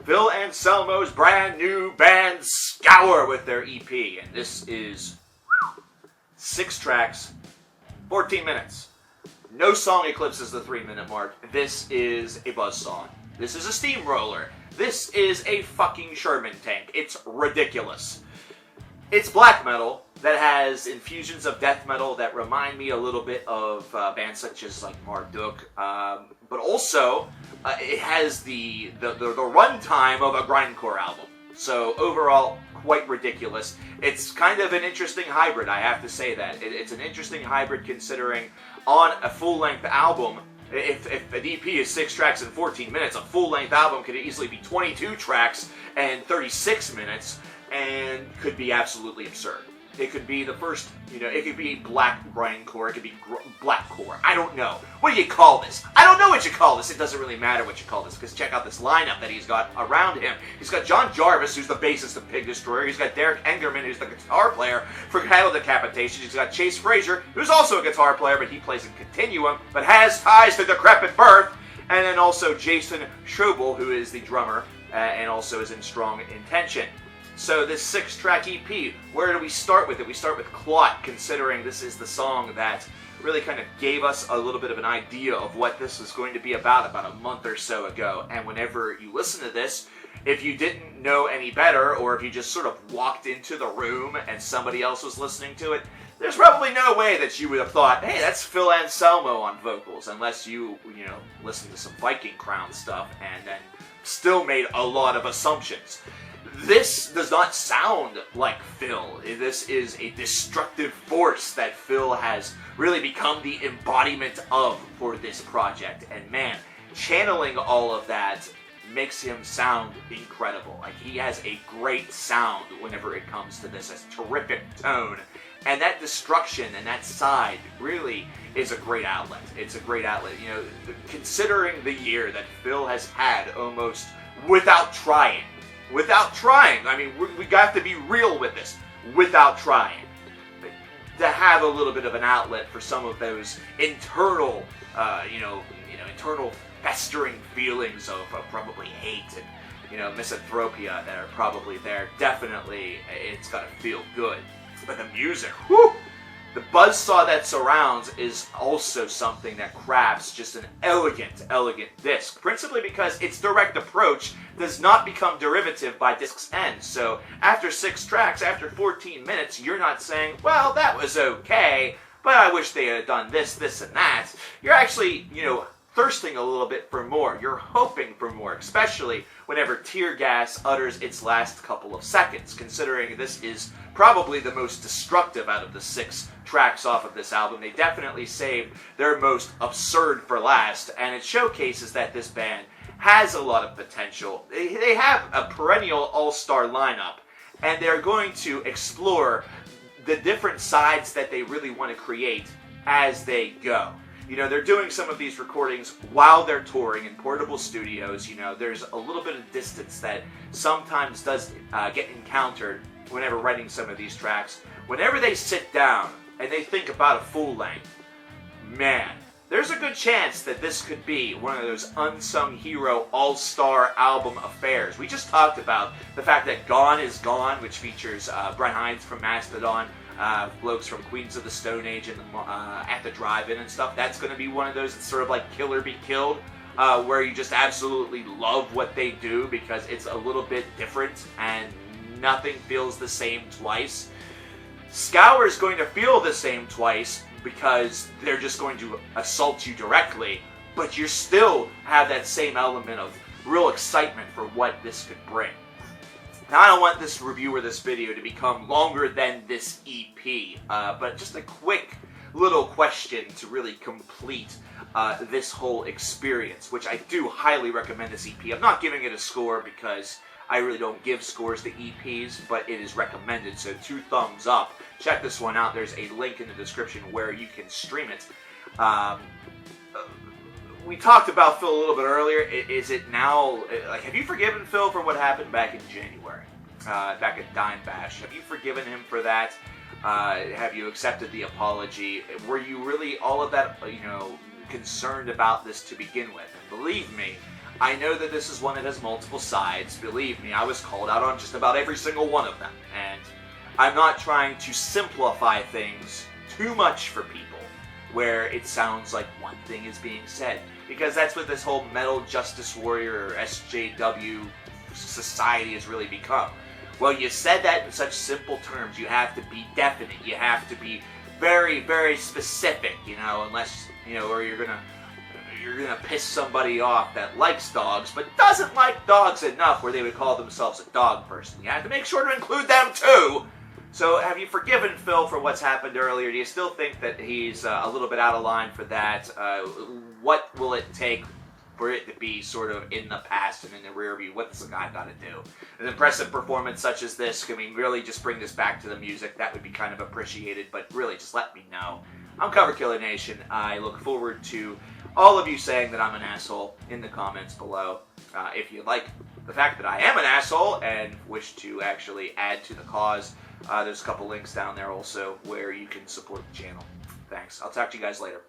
Phil Anselmo's brand new band Scour with their EP. And this is 6 tracks, 14 minutes. No song eclipses the 3-minute mark. This is a buzzsaw. This is a steamroller. This is a fucking Sherman tank. It's ridiculous. It's black metal that has infusions of death metal that remind me a little bit of bands such as like Marduk, but also it has the runtime of a grindcore album. So overall, quite ridiculous. It's kind of an interesting hybrid, I have to say that. It's an interesting hybrid considering on a full-length album, if an EP is 6 tracks and 14 minutes, a full-length album could easily be 22 tracks and 36 minutes, and could be absolutely absurd. It could be the first, it could be black grindcore, it could be blackcore. I don't know. What do you call this? I don't know what you call this. It doesn't really matter what you call this, because check out this lineup that he's got around him. He's got John Jarvis, who's the bassist of Pig Destroyer. He's got Derek Engerman, who's the guitar player for Decapitation. He's got Chase Frazier, who's also a guitar player, but he plays in Continuum, but has ties to Decrepit Birth. And then also Jason Schobel, who is the drummer, and also is in Strong Intention. So this 6-track EP, where do we start with it? We start with Clot, considering this is the song that really kind of gave us a little bit of an idea of what this was going to be about a month or so ago. And whenever you listen to this, if you didn't know any better, or if you just sort of walked into the room and somebody else was listening to it, there's probably no way that you would have thought, hey, that's Phil Anselmo on vocals, unless you listened to some Viking Crown stuff and then still made a lot of assumptions. This does not sound like Phil. This is a destructive force that Phil has really become the embodiment of for this project. And man, channeling all of that makes him sound incredible. Like, he has a great sound whenever it comes to this, a terrific tone. And that destruction and that side really is a great outlet. It's a great outlet. Considering the year that Phil has had almost without trying. I mean, we got to be real with this. Without trying. To have a little bit of an outlet for some of those internal, internal festering feelings of probably hate and, misanthropia that are probably there. Definitely, it's got to feel good. But the music, whew! The buzzsaw that surrounds is also something that crafts just an elegant disc, principally because its direct approach does not become derivative by disc's end. So after 6 tracks, after 14 minutes, you're not saying, well, that was okay, but I wish they had done this, and that. You're actually, thirsting a little bit for more. You're hoping for more, especially whenever Tear Gas utters its last couple of seconds, considering this is probably the most destructive out of the 6 tracks off of this album. They definitely saved their most absurd for last, and it showcases that this band has a lot of potential. They have a perennial all-star lineup, and they're going to explore the different sides that they really want to create as they go. They're doing some of these recordings while they're touring in portable studios. There's a little bit of distance that sometimes does get encountered whenever writing some of these tracks. Whenever they sit down and they think about a full length, man, there's a good chance that this could be one of those unsung hero all-star album affairs. We just talked about the fact that Gone is Gone, which features Brent Hinds from Mastodon, blokes from Queens of the Stone Age and At the Drive-In and stuff. That's going to be one of those that's sort of like Kill or Be Killed, where you just absolutely love what they do because it's a little bit different and nothing feels the same twice. Scour is going to feel the same twice because they're just going to assault you directly, but you still have that same element of real excitement for what this could bring. Now, I don't want this review or this video to become longer than this EP, but just a quick little question to really complete this whole experience, which I do highly recommend this EP. I'm not giving it a score because I really don't give scores to EPs, but it is recommended, so 2 thumbs up. Check this one out. There's a link in the description where you can stream it. We talked about Phil a little bit earlier. Is it now, have you forgiven Phil for what happened back in January? Back at Dime Bash? Have you forgiven him for that? Have you accepted the apology? Were you really all of that, concerned about this to begin with? And believe me, I know that this is one that has multiple sides. Believe me, I was called out on just about every single one of them. And I'm not trying to simplify things too much for people, where it sounds like one thing is being said. Because that's what this whole metal justice warrior or SJW society has really become. Well, you said that in such simple terms. You have to be definite. You have to be very, very specific, unless, or you're gonna piss somebody off that likes dogs, but doesn't like dogs enough where they would call themselves a dog person. You have to make sure to include them too. So have you forgiven Phil for what's happened earlier? Do you still think that he's a little bit out of line for that? What will it take for it to be sort of in the past and in the rear view? What's the guy got to do? An impressive performance such as this, can we really just bring this back to the music? That would be kind of appreciated, but really just let me know. I'm Coverkiller Nation. I look forward to all of you saying that I'm an asshole in the comments below. If you like the fact that I am an asshole and wish to actually add to the cause, there's a couple links down there also where you can support the channel. Thanks. I'll talk to you guys later.